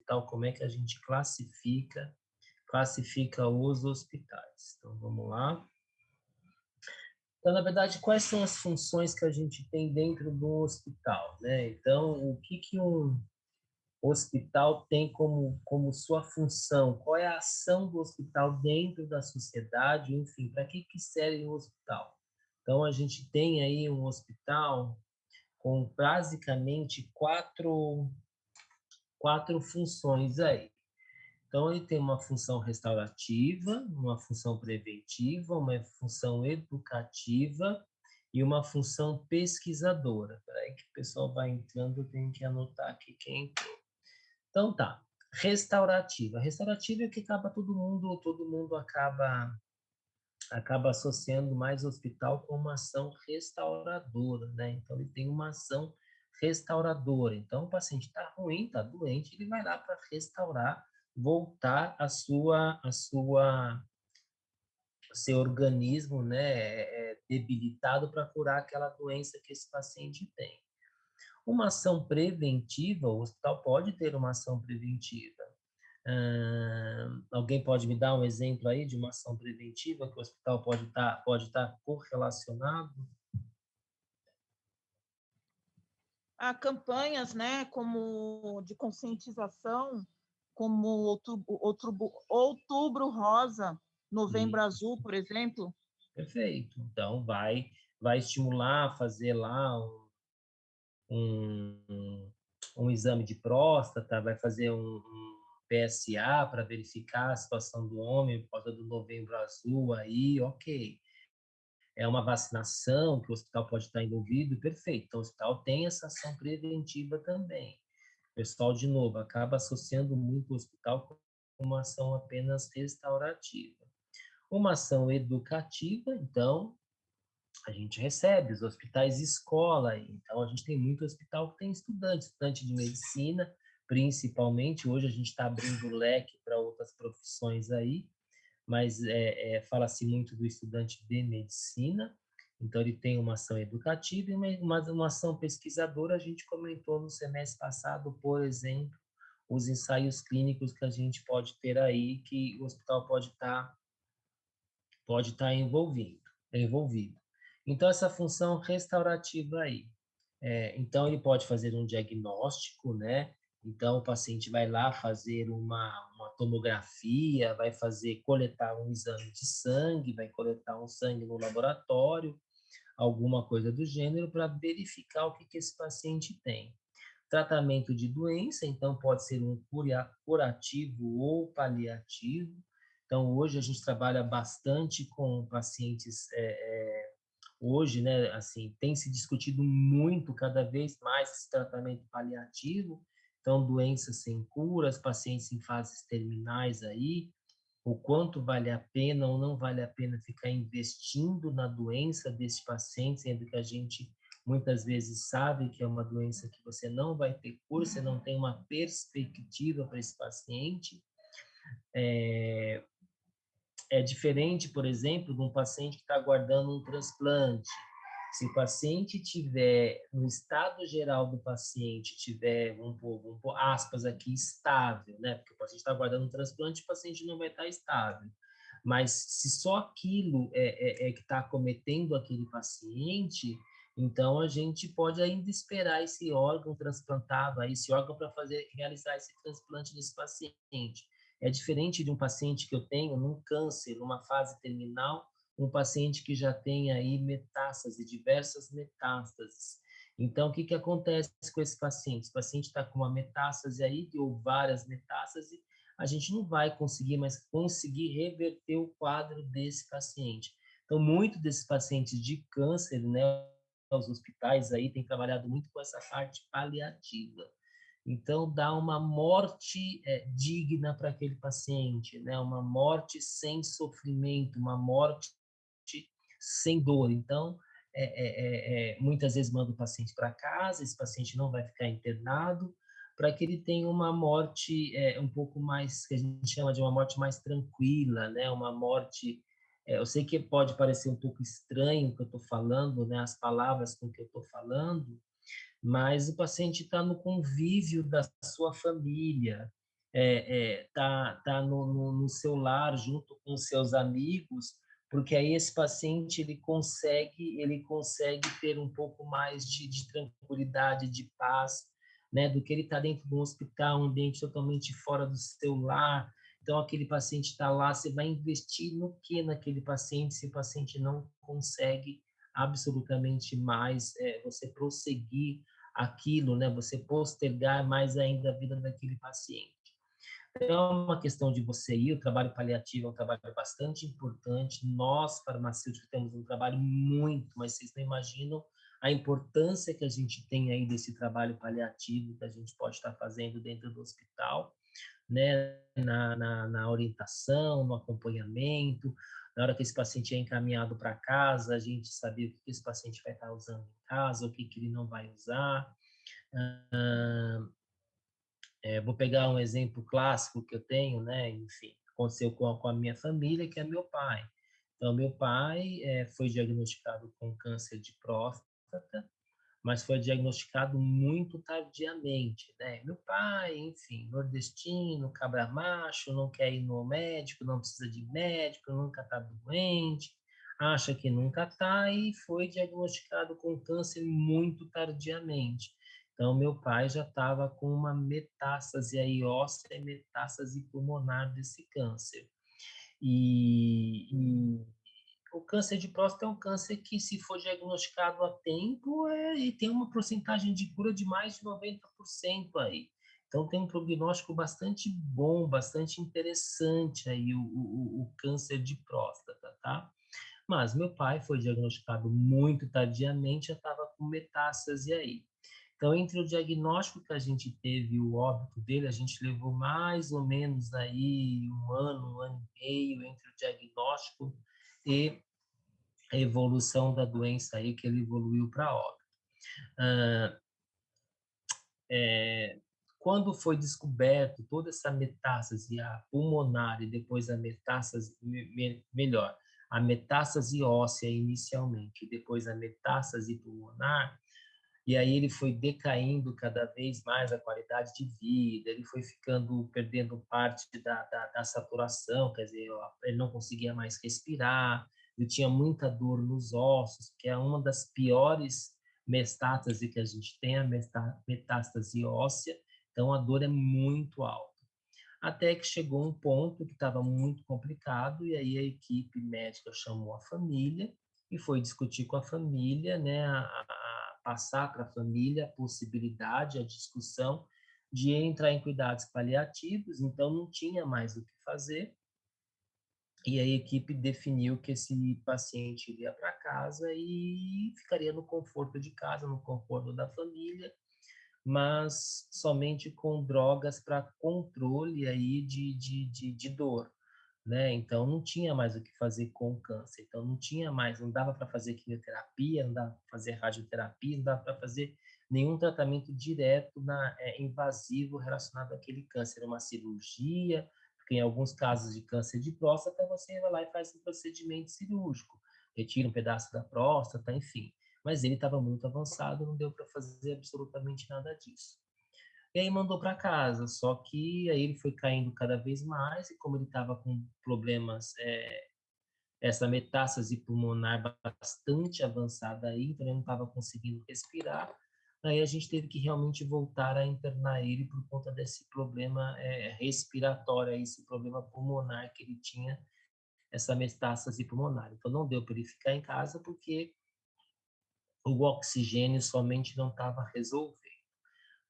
hospital, como é que a gente classifica os hospitais. Então, vamos lá. Então, na verdade, quais são as funções que a gente tem dentro do hospital, né? Então, o que um hospital tem como sua função? Qual é a ação do hospital dentro da sociedade? Enfim, para que serve o hospital? Então, a gente tem aí um hospital com basicamente quatro funções aí. Então, ele tem uma função restaurativa, uma função preventiva, uma função educativa e uma função pesquisadora. Espera aí que o pessoal vai entrando, eu tenho que anotar aqui quem entrou. Então, tá. Restaurativa. Restaurativa é que todo mundo acaba associando mais o hospital com uma ação restauradora, né? Então, ele tem uma ação restauradora. Então, o paciente está ruim, está doente, ele vai lá para restaurar, voltar seu organismo, né, debilitado para curar aquela doença que esse paciente tem. Uma ação preventiva, o hospital pode ter uma ação preventiva. Alguém pode me dar um exemplo aí de uma ação preventiva que o hospital pode estar correlacionado? Há campanhas, né, como de conscientização, como Outubro Rosa, Novembro Azul, por exemplo. Perfeito. Então, vai estimular, fazer lá um exame de próstata, vai fazer um PSA para verificar a situação do homem por causa do Novembro Azul aí, ok. É uma vacinação que o hospital pode estar envolvido, perfeito. Então, o hospital tem essa ação preventiva também. O pessoal, de novo, acaba associando muito o hospital com uma ação apenas restaurativa. Uma ação educativa, então, a gente recebe os hospitais escola, então a gente tem muito hospital que tem estudante de medicina, principalmente, hoje a gente está abrindo o leque para outras profissões aí, mas fala-se muito do estudante de medicina, então ele tem uma ação educativa e uma ação pesquisadora. A gente comentou no semestre passado, por exemplo, os ensaios clínicos que a gente pode ter aí, que o hospital pode estar envolvido. Então, essa função restaurativa aí. Então, ele pode fazer um diagnóstico, né? Então, o paciente vai lá fazer uma tomografia, vai coletar um exame de sangue, vai coletar um sangue no laboratório, alguma coisa do gênero, para verificar o que esse paciente tem. Tratamento de doença, então, pode ser um curativo ou paliativo. Então, hoje a gente trabalha bastante com pacientes hoje, né, assim, tem se discutido muito, cada vez mais, esse tratamento paliativo, então, doenças sem curas, pacientes em fases terminais aí, o quanto vale a pena ou não vale a pena ficar investindo na doença desse paciente, sendo que a gente muitas vezes sabe que é uma doença que você não vai ter cura, você não tem uma perspectiva para esse paciente. É diferente, por exemplo, de um paciente que está aguardando um transplante. Se o paciente tiver, no estado geral do paciente, tiver, vamos pôr aspas aqui, estável, né? Porque o paciente está aguardando um transplante, o paciente não vai estar estável. Mas se só aquilo que está acometendo aquele paciente, então a gente pode ainda esperar esse órgão transplantado, esse órgão para realizar esse transplante nesse paciente. É diferente de um paciente que eu tenho num câncer, numa fase terminal, um paciente que já tem aí metástase, diversas metástases. Então, o que acontece com esse paciente? Esse paciente está com uma metástase aí, ou várias metástases, a gente não vai conseguir reverter o quadro desse paciente. Então, muitos desses pacientes de câncer, né, os hospitais aí têm trabalhado muito com essa parte paliativa. Então, dá uma morte digna para aquele paciente, né? Uma morte sem sofrimento, uma morte sem dor. Então, muitas vezes manda o paciente para casa, esse paciente não vai ficar internado, para que ele tenha uma morte um pouco mais, que a gente chama de uma morte mais tranquila, né? Uma morte... eu sei que pode parecer um pouco estranho o que eu estou falando, né? As palavras com que eu estou falando, mas o paciente está no convívio da sua família, tá no seu lar junto com os seus amigos, porque aí esse paciente ele consegue ter um pouco mais de tranquilidade, de paz, né, do que ele está dentro de um hospital, um ambiente totalmente fora do seu lar. Então aquele paciente está lá, você vai investir no que naquele paciente se o paciente não consegue absolutamente mais você prosseguir aquilo, né? Você postergar mais ainda a vida daquele paciente. É uma questão de você ir, o trabalho paliativo é um trabalho bastante importante. Nós, farmacêuticos, temos um trabalho muito, mas vocês não imaginam a importância que a gente tem aí desse trabalho paliativo que a gente pode estar fazendo dentro do hospital, né? Na orientação, no acompanhamento, na hora que esse paciente é encaminhado para casa, a gente saber o que esse paciente vai estar usando em casa, o que ele não vai usar. Vou pegar um exemplo clássico que eu tenho, né? Enfim, aconteceu com a minha família, que é meu pai. Então, meu pai foi diagnosticado com câncer de próstata, mas foi diagnosticado muito tardiamente, né? Meu pai, enfim, nordestino, cabra macho, não quer ir no médico, não precisa de médico, nunca está doente, acha que nunca está e foi diagnosticado com câncer muito tardiamente. Então, meu pai já estava com uma metástase aí óssea e metástase pulmonar desse câncer. E o câncer de próstata é um câncer que, se for diagnosticado a tempo, e tem uma porcentagem de cura de mais de 90% aí. Então, tem um prognóstico bastante bom, bastante interessante aí o câncer de próstata, tá? Mas meu pai foi diagnosticado muito tardiamente, já estava com metástase aí. Então, entre o diagnóstico que a gente teve e o óbito dele, a gente levou mais ou menos aí um ano e meio entre o diagnóstico e a evolução da doença aí, que ele evoluiu para óbito. Ah, quando foi descoberto toda essa metástase, a pulmonar e depois a metástase, melhor, a metástase óssea inicialmente, e depois a metástase pulmonar, e aí ele foi decaindo cada vez mais a qualidade de vida, ele foi ficando, perdendo parte da saturação, quer dizer, ele não conseguia mais respirar, ele tinha muita dor nos ossos, que é uma das piores metástase que a gente tem, a metástase óssea, então a dor é muito alta. Até que chegou um ponto que estava muito complicado, e aí a equipe médica chamou a família e foi discutir com a família, né, passar para a família a possibilidade, a discussão de entrar em cuidados paliativos, então não tinha mais o que fazer, e a equipe definiu que esse paciente iria para casa e ficaria no conforto de casa, no conforto da família, mas somente com drogas para controle aí de dor, né? Então não tinha mais o que fazer com o câncer, então não tinha mais, não dava para fazer quimioterapia, não dava para fazer radioterapia, não dava para fazer nenhum tratamento direto invasivo relacionado àquele câncer, uma cirurgia, porque em alguns casos de câncer de próstata você vai lá e faz um procedimento cirúrgico, retira um pedaço da próstata, enfim. Mas ele estava muito avançado, não deu para fazer absolutamente nada disso. E aí mandou para casa, só que aí ele foi caindo cada vez mais, e como ele estava com problemas, essa metástase pulmonar bastante avançada aí, então ele não estava conseguindo respirar, aí a gente teve que realmente voltar a internar ele por conta desse problema respiratório, esse problema pulmonar que ele tinha, essa metástase pulmonar. Então não deu para ele ficar em casa porque o oxigênio somente não estava resolvendo.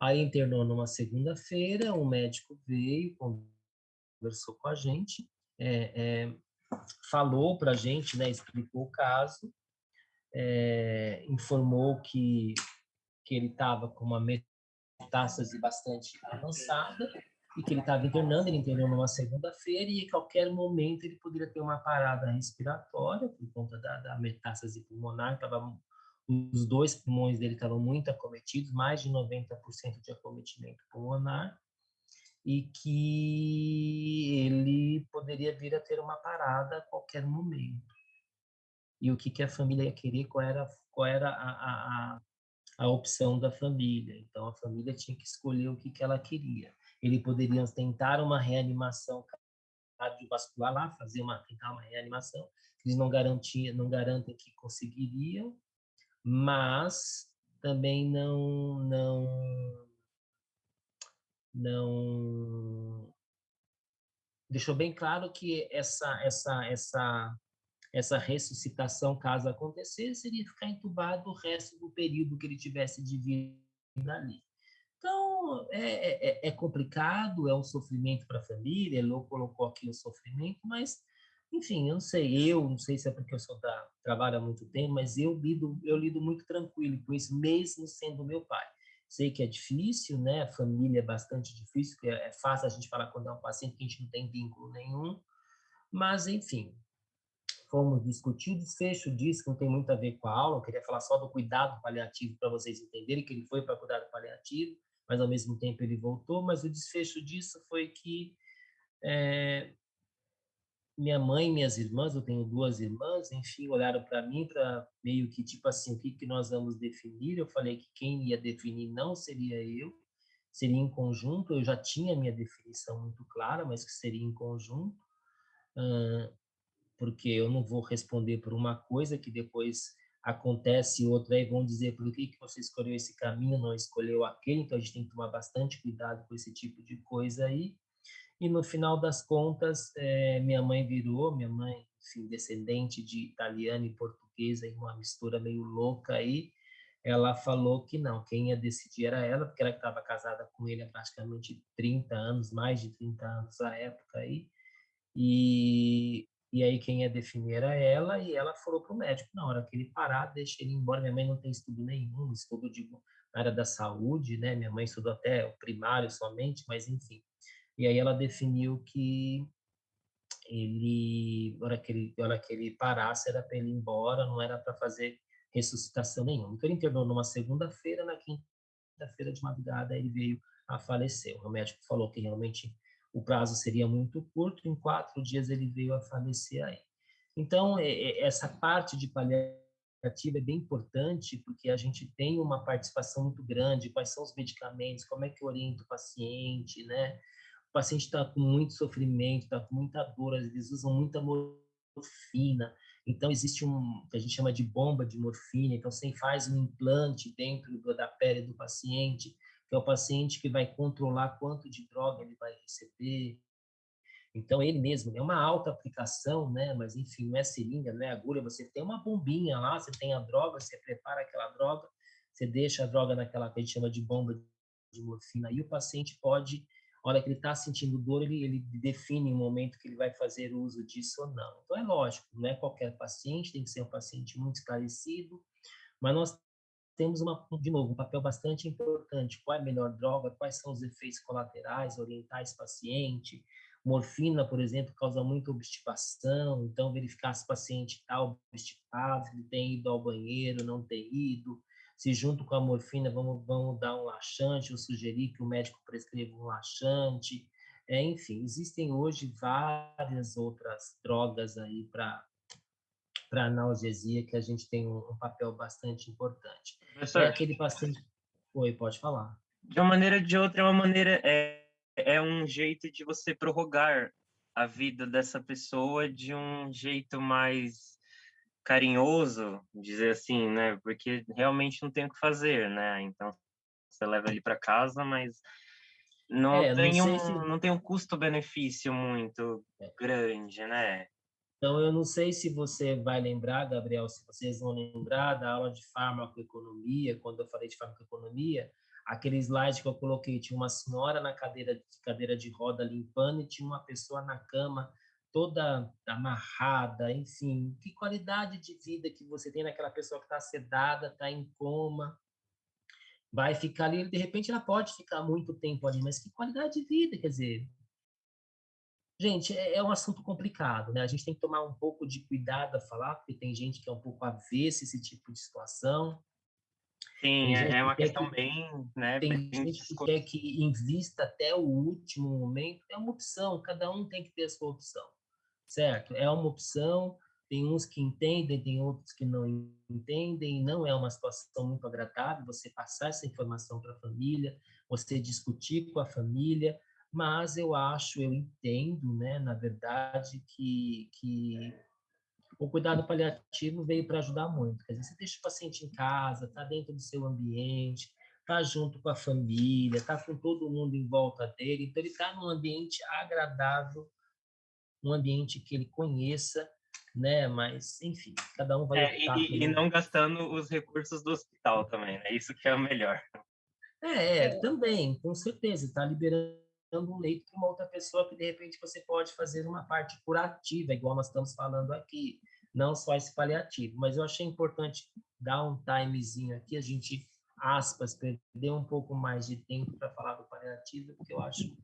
Aí internou numa segunda-feira, um médico veio, conversou com a gente, é, é, falou para a gente, né, explicou o caso, informou que ele estava com uma metástase bastante avançada e que ele estava internando, ele internou numa segunda-feira e a qualquer momento ele poderia ter uma parada respiratória por conta da metástase pulmonar, os dois pulmões dele estavam muito acometidos, mais de 90% de acometimento pulmonar, e que ele poderia vir a ter uma parada a qualquer momento. E o que a família ia querer, qual era a opção da família. Então, a família tinha que escolher o que ela queria. ele poderia tentar uma reanimação cardiovascular lá, tentar uma reanimação. Eles não garantem que conseguiriam, mas também não deixou bem claro que essa ressuscitação, caso acontecesse, seria ficar entubado o resto do período que ele tivesse de vida ali. Então, é complicado, é um sofrimento para a família, ele colocou aqui o sofrimento, mas, enfim, eu não sei se é porque eu trabalho há muito tempo, mas eu lido muito tranquilo com isso, mesmo sendo meu pai. Sei que é difícil, né? A família é bastante difícil, porque é fácil a gente falar quando é um paciente que a gente não tem vínculo nenhum, mas, enfim, fomos discutir o desfecho disso, que não tem muito a ver com a aula, eu queria falar só do cuidado paliativo para vocês entenderem que ele foi para cuidado paliativo, mas ao mesmo tempo ele voltou, mas o desfecho disso foi que minha mãe e minhas irmãs, eu tenho duas irmãs, enfim, olharam para mim para meio que tipo assim, o que que nós vamos definir? Eu falei que quem ia definir não seria eu, seria em conjunto, eu já tinha minha definição muito clara, mas que seria em conjunto, porque eu não vou responder por uma coisa que depois acontece outra, aí vão dizer por que você escolheu esse caminho, não escolheu aquele, então a gente tem que tomar bastante cuidado com esse tipo de coisa aí. E no final das contas, minha mãe, enfim, descendente de italiana e portuguesa, em uma mistura meio louca aí, ela falou que não, quem ia decidir era ela, porque ela estava casada com ele há praticamente 30 anos, mais de 30 anos à época aí, e aí quem ia definir era ela, e ela falou para o médico, na hora que ele parar, deixa ele ir embora. Minha mãe não tem estudo nenhum, estudo de na área da saúde, né? Minha mãe estudou até o primário somente, mas enfim. E aí ela definiu que na hora que ele parasse, era para ele ir embora, não era para fazer ressuscitação nenhuma. Então ele internou numa segunda-feira, na quinta-feira de madrugada ele veio a falecer. O médico falou que realmente o prazo seria muito curto, em 4 dias ele veio a falecer aí. Então, essa parte de paliativa é bem importante, porque a gente tem uma participação muito grande, quais são os medicamentos, como é que orienta o paciente, né? O paciente está com muito sofrimento, está com muita dor, eles usam muita morfina, então existe que a gente chama de bomba de morfina, então você faz um implante dentro da pele do paciente, que é o paciente que vai controlar quanto de droga ele vai receber. Então ele mesmo é uma alta aplicação, né? Mas enfim, não é seringa, não é agulha, você tem uma bombinha lá, você tem a droga, você prepara aquela droga, você deixa a droga naquela que a gente chama de bomba de morfina, e o paciente pode, a hora que ele está sentindo dor, ele define o momento que ele vai fazer uso disso ou não. Então é lógico, não é qualquer paciente, tem que ser um paciente muito esclarecido, mas nós temos de novo, um papel bastante importante. Qual é a melhor droga? Quais são os efeitos colaterais? Orientar esse paciente. Morfina, por exemplo, causa muita obstipação, então verificar se o paciente está obstipado, se ele tem ido ao banheiro, não tem ido. Se junto com a morfina vamos dar um laxante, ou sugerir que o médico prescreva um laxante. Enfim, existem hoje várias outras drogas aí para analgesia que a gente tem um papel bastante importante. É Professor, aquele paciente. Oi, pode falar. de uma maneira ou de outra, é uma maneira, é um jeito de você prorrogar a vida dessa pessoa de um jeito mais carinhoso, dizer assim, né? Porque realmente não tem o que fazer, né? Então você leva ele para casa, mas Não sei se. não tem um custo-benefício muito grande, né? Então, eu não sei se você vai lembrar, Gabriel, se vocês vão lembrar da aula de farmacoeconomia, quando eu falei de farmacoeconomia, aquele slide que eu coloquei, tinha uma senhora na cadeira de roda limpando e tinha uma pessoa na cama toda amarrada, enfim. Que qualidade de vida que você tem naquela pessoa que está sedada, está em coma, vai ficar ali, de repente ela pode ficar muito tempo ali, mas que qualidade de vida, quer dizer, gente, é um assunto complicado, né? A gente tem que tomar um pouco de cuidado a falar, porque tem gente que é um pouco avessa a esse tipo de situação. Sim, Tem gente é que uma quer questão que, bem, né, tem bem gente que quer que invista até o último momento. É uma opção, cada um tem que ter a sua opção, certo? É uma opção, tem uns que entendem, tem outros que não entendem, não é uma situação muito agradável você passar essa informação para a família, você discutir com a família. mas eu entendo, né, na verdade, que o cuidado paliativo veio para ajudar muito. Quer dizer, você deixa o paciente em casa, está dentro do seu ambiente, está junto com a família, está com todo mundo em volta dele, então ele está num ambiente agradável, um ambiente que ele conheça, né? Mas, enfim, cada um vai optar E pelo. não gastando os recursos do hospital também, né? Isso que é o melhor. Também, com certeza, está liberando um leito para uma outra pessoa que de repente você pode fazer uma parte curativa, igual nós estamos falando aqui, não só esse paliativo. Mas eu achei importante dar um timezinho aqui, a gente, aspas, perder um pouco mais de tempo para falar do paliativo, porque eu acho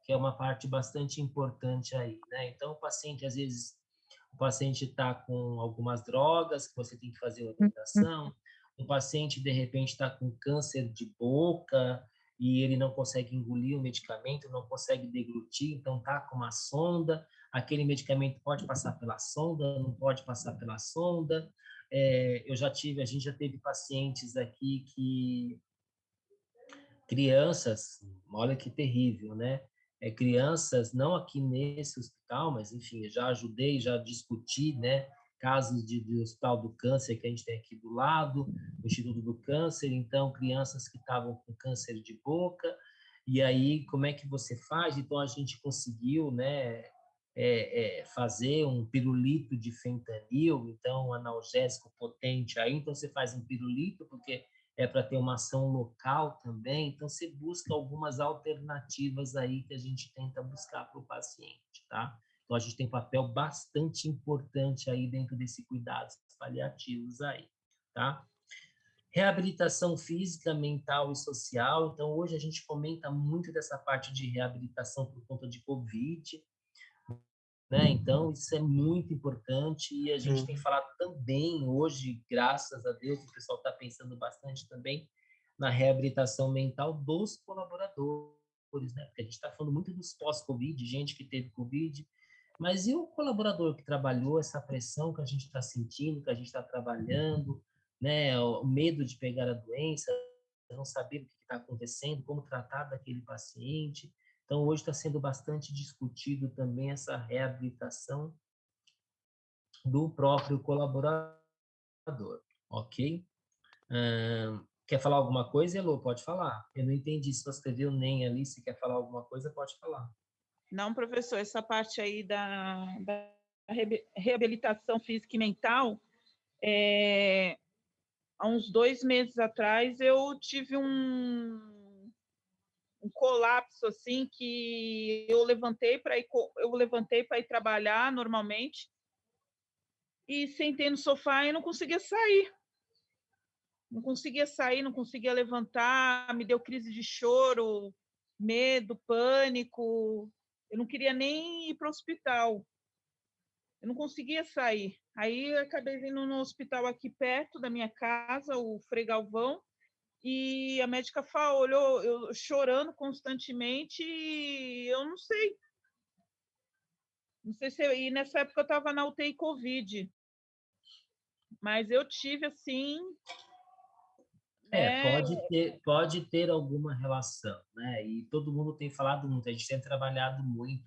que é uma parte bastante importante aí, né? Então, o paciente, às vezes, o paciente está com algumas drogas que você tem que fazer orientação, um paciente, de repente, está com câncer de boca e ele não consegue engolir o medicamento, não consegue deglutir, então está com uma sonda, aquele medicamento pode passar pela sonda, não pode passar pela sonda. A gente já teve pacientes aqui que crianças, olha que terrível, né? Crianças, não aqui nesse hospital, mas enfim, já ajudei, já discuti, né? Casos de Hospital do Câncer que a gente tem aqui do lado, o Instituto do Câncer, então crianças que estavam com câncer de boca, e aí como é que você faz? Então a gente conseguiu, né? Fazer um pirulito de fentanil, então um analgésico potente aí, então você faz um pirulito porque para ter uma ação local também, então você busca algumas alternativas aí que a gente tenta buscar para o paciente, tá? Então a gente tem um papel bastante importante aí dentro desse cuidados paliativos aí, tá? Reabilitação física, mental e social. Então hoje a gente comenta muito dessa parte de reabilitação por conta de Covid, né? Então, isso é muito importante e a gente tem falado também hoje, graças a Deus, o pessoal está pensando bastante também na reabilitação mental dos colaboradores, né? Porque a gente está falando muito dos pós-Covid, gente que teve Covid, mas e o colaborador que trabalhou, essa pressão que a gente está sentindo, que a gente está trabalhando, né? O medo de pegar a doença, não saber o que está acontecendo, como tratar daquele paciente. Então, hoje está sendo bastante discutido também essa reabilitação do próprio colaborador, ok? Quer falar alguma coisa, Elô? Pode falar. Eu não entendi se você escreveu nem ali, se quer falar alguma coisa, pode falar. Não, professor, essa parte aí da reabilitação física e mental, há uns 2 meses atrás eu tive um colapso assim que eu levantei para ir trabalhar normalmente e sentei no sofá e não conseguia sair. Não conseguia sair, não conseguia levantar, me deu crise de choro, medo, pânico. Eu não queria nem ir para o hospital. Eu não conseguia sair. Aí eu acabei vindo no hospital aqui perto da minha casa, o Frei Galvão, e a médica olhou eu chorando constantemente e eu não sei. Não sei se e nessa época eu estava na UTI Covid, mas eu tive assim, né? Pode ter alguma relação, né? E todo mundo tem falado muito, a gente tem trabalhado muito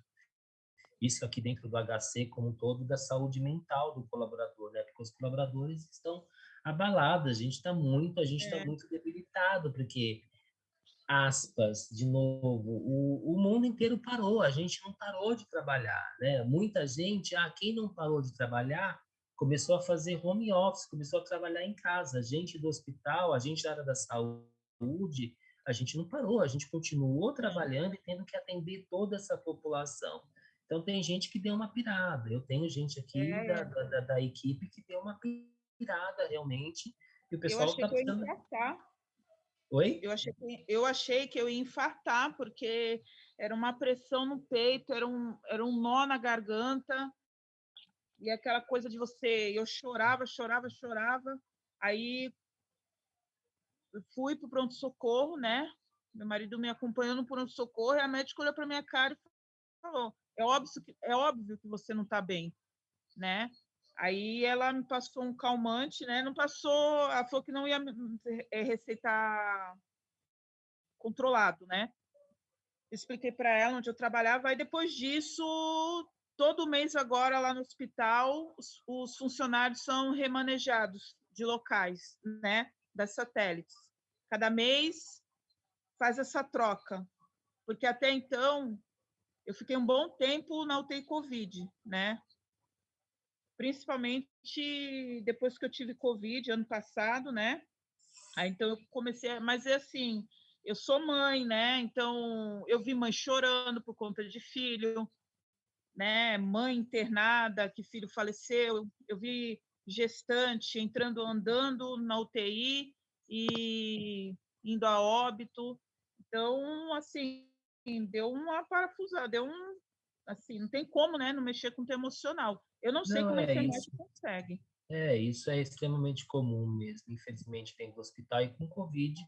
isso aqui dentro do HC como um todo da saúde mental do colaborador, né? Porque os colaboradores estão abalados, a gente está muito debilitado, porque aspas, de novo, o mundo inteiro parou, a gente não parou de trabalhar, né? Muita gente, quem não parou de trabalhar, começou a fazer home office, começou a trabalhar em casa. A gente do hospital, a gente da área da saúde, a gente não parou, a gente continuou trabalhando e tendo que atender toda essa população. Então, tem gente que deu uma pirada. Eu tenho gente aqui da equipe que deu uma pirada realmente, e o Eu pessoal achei está que eu ia precisando. infartar. Oi? Eu achei que eu ia infartar, porque era uma pressão no peito, era um nó na garganta, e aquela coisa de você. Eu chorava, chorava, chorava. Aí fui para o pronto-socorro, né? Meu marido me acompanhou no pronto-socorro, e a médica olhou para minha cara e falou: é óbvio que você não está bem, né? Aí ela me passou um calmante, né? Não passou, ela falou que não ia receitar controlado, né? expliquei para ela onde eu trabalhava, e depois disso, todo mês agora lá no hospital, os funcionários são remanejados de locais, né, das satélites. Cada mês faz essa troca, porque até então eu fiquei um bom tempo na UTI Covid, né? Principalmente depois que eu tive Covid ano passado, né? Aí então eu comecei, mas é assim, eu sou mãe, né? Então eu vi mãe chorando por conta de filho, né? Mãe internada, que filho faleceu. Eu vi gestante entrando, andando na UTI e indo a óbito. Então, assim, deu uma parafusada, deu um, assim, não tem como, né? Não mexer com o teu emocional. Eu não sei Não, como a é isso. enfermagem consegue. Isso é extremamente comum mesmo. Infelizmente, dentro do hospital e com Covid,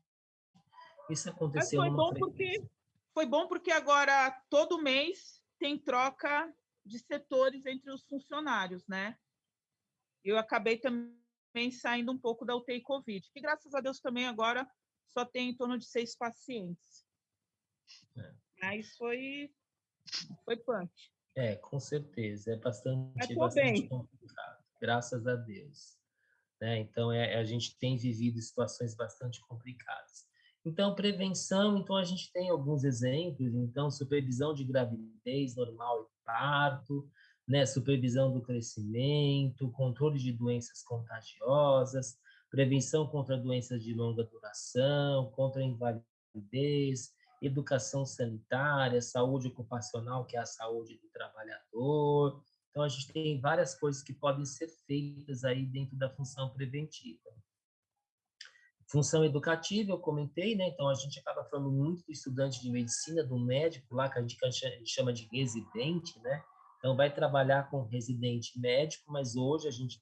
isso Mas aconteceu numa frequência. foi bom porque agora todo mês tem troca de setores entre os funcionários, né? Eu acabei também saindo um pouco da UTI Covid, que graças a Deus também agora só tem em torno de 6 pacientes. É. Mas foi punk. Com certeza, Mas é estou bastante bem. complicado, graças a Deus. Né? Então, a gente tem vivido situações bastante complicadas. Então, prevenção, então a gente tem alguns exemplos, então, supervisão de gravidez normal e parto, né? Supervisão do crescimento, controle de doenças contagiosas, prevenção contra doenças de longa duração, contra a invalidez, educação sanitária, saúde ocupacional, que é a saúde do trabalhador. Então, a gente tem várias coisas que podem ser feitas aí dentro da função preventiva. Função educativa, eu comentei, né? Então, a gente acaba falando muito do estudante de medicina, do médico lá, que a gente chama de residente, né? Então, vai trabalhar com residente médico, mas hoje a gente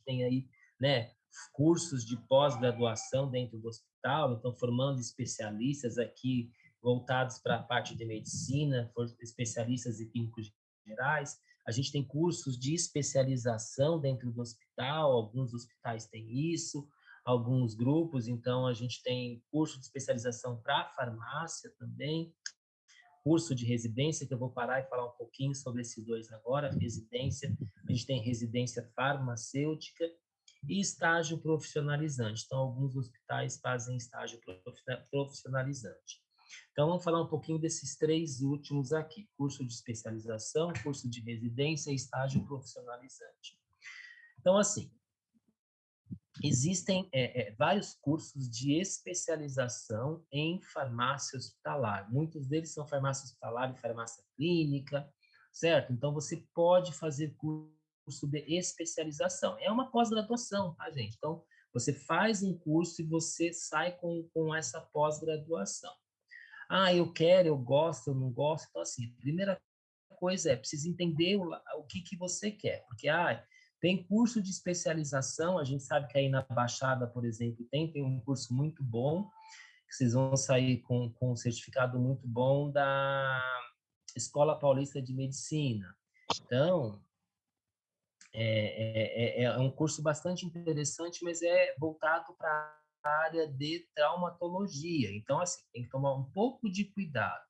tem aí, né, cursos de pós-graduação dentro do hospital, então, formando especialistas aqui voltados para a parte de medicina, especialistas e clínicos gerais. A gente tem cursos de especialização dentro do hospital, alguns hospitais têm isso, alguns grupos, então a gente tem curso de especialização para farmácia também, curso de residência, que eu vou parar e falar um pouquinho sobre esses dois agora, residência, a gente tem residência farmacêutica e estágio profissionalizante. Então, alguns hospitais fazem estágio profissionalizante. Então, vamos falar um pouquinho desses três últimos aqui: curso de especialização, curso de residência e estágio profissionalizante. Então, assim, existem vários cursos de especialização em farmácia hospitalar. Muitos deles são farmácia hospitalar e farmácia clínica, certo? Então, você pode fazer curso de especialização. É uma pós-graduação, tá, gente? Então, você faz um curso e você sai com essa pós-graduação. Ah, eu quero, eu gosto, eu não gosto. Então, assim, a primeira coisa é, precisa entender o que você quer. Porque, tem curso de especialização, a gente sabe que aí na Baixada, por exemplo, tem um curso muito bom, que vocês vão sair com um certificado muito bom da Escola Paulista de Medicina. Então, é um curso bastante interessante, mas é voltado para a área de traumatologia. Então, assim, tem que tomar um pouco de cuidado,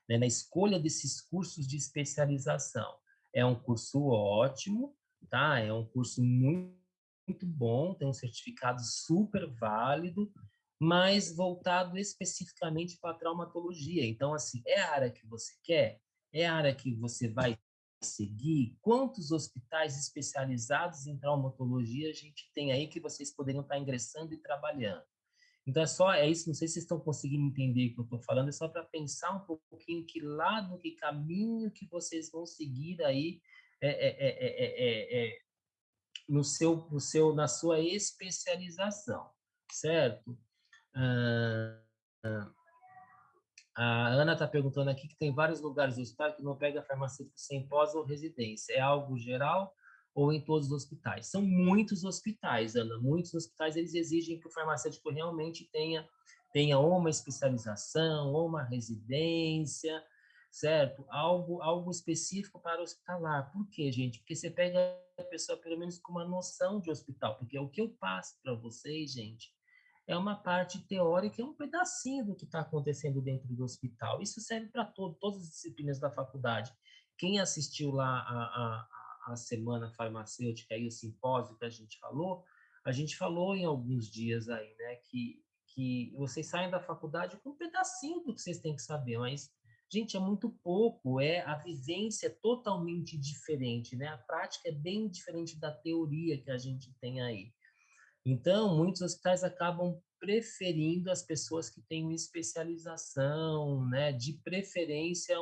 né, na escolha desses cursos de especialização. É um curso ótimo, tá? É um curso muito bom, tem um certificado super válido, mas voltado especificamente para a traumatologia. Então, assim, é a área que você quer? É a área que você vai seguir? Quantos hospitais especializados em traumatologia a gente tem aí que vocês poderiam estar ingressando e trabalhando? Então, é isso, não sei se vocês estão conseguindo entender o que eu estou falando, é só para pensar um pouquinho que lado, que caminho que vocês vão seguir aí na sua especialização, certo? Ah, a Ana está perguntando aqui que tem vários lugares do hospital que não pega farmacêutico sem pós ou residência. É algo geral ou em todos os hospitais? São muitos hospitais, Ana. Muitos hospitais eles exigem que o farmacêutico realmente tenha ou uma especialização, ou uma residência, certo? Algo específico para o hospitalar. Por quê, gente? Porque você pega a pessoa pelo menos com uma noção de hospital. Porque o que eu passo para vocês, gente, é uma parte teórica, é um pedacinho do que está acontecendo dentro do hospital. Isso serve para todas as disciplinas da faculdade. Quem assistiu lá a semana farmacêutica e o simpósio que a gente falou em alguns dias aí, né, que vocês saem da faculdade com um pedacinho do que vocês têm que saber, mas, gente, é muito pouco, a vivência é totalmente diferente, né? A prática é bem diferente da teoria que a gente tem aí. Então, muitos hospitais acabam preferindo as pessoas que têm uma especialização, né? De preferência,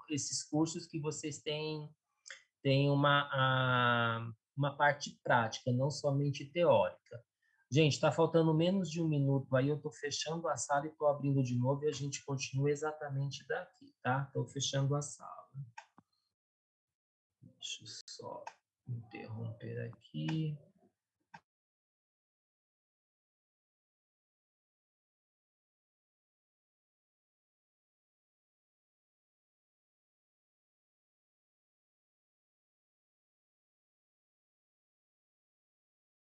esses cursos que vocês têm uma parte prática, não somente teórica. Gente, está faltando menos de um minuto aí, eu estou fechando a sala e estou abrindo de novo e a gente continua exatamente daqui, tá? Estou fechando a sala. Deixa eu só interromper aqui.